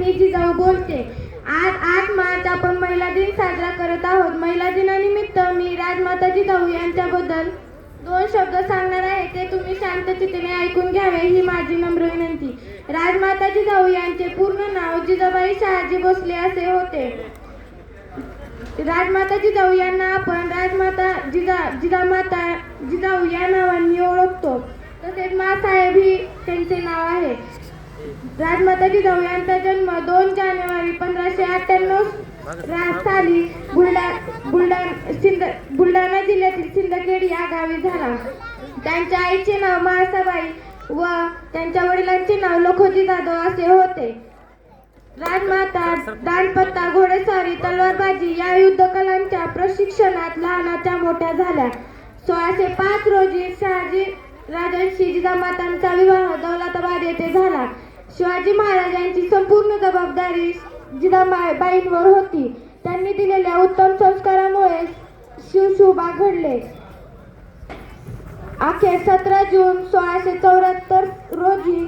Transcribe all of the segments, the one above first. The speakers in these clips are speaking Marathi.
मी जिजाऊ बोलते. आज 8 मार्च आपण महिला दिन साजरा करत आहोत. महिला दिनानिमित्त मी राजमाता जिजाऊ यांच्याबद्दल 2 शब्द सांगणार आहे. ते तुम्ही शांतचित्ताने ऐकून घ्यावे ही माझी नम्र विनंती. राजमाता जिजाऊ यांचे पूर्ण नाव जिजाबाई शहाजी भोसले असे होते. राजमाता जिजाऊ यांना आपण राजमाता जिजाऊ या नावांनी ओळखतो. तसेच मासाहेब ही त्यांचे नाव आहे. राजमाता जिजाऊ यांचा जन्म 2 जानेवारी 1598 साली बुलढाणा जिल्ह्यातील सिंदखेड या गावी झाला. त्यांच्या आईचे नाव म्हाळसाबाई व त्यांच्या वडिलांचे नाव लखोजी जाधव असे होते. राजमाता दांडपत्ता, घोडेस्वारी, तलवारबाजी या युद्ध कलांच्या प्रशिक्षणात लहानाच्या मोठ्या झाल्या. 1605 रोजी शहाजी राजांशी जिजामातांचा विवाह दौलताबाद येथे झाला. शिवाजी महाराजांची संपूर्ण जबाबदारी जिजाबाईंवर होती. त्यांनी दिलेल्या उत्तम संस्कारामुळे शिवशोभा घडले. अखेर 17 जून 1674 रोजी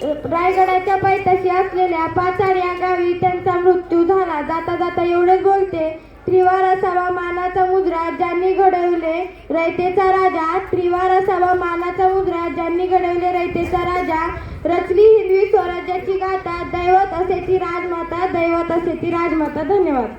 रायगडाच्या पायथ्याशी असलेल्या पाचाड या गावी त्यांचा मृत्यू झाला. जाता जाता एवढेच बोलते. त्रिवार असावा मानाचा मुजरा ज्यांनी घडवले रयतेचा राजा. त्रिवार असावा मानाचा मुजरा ज्यांनी घडवले रयतेचा राजा. रचली हिंदवी स्वराज्याची गाथा. दैवत असे ती राजमाता, दैवत असे ती राजमाता. धन्यवाद.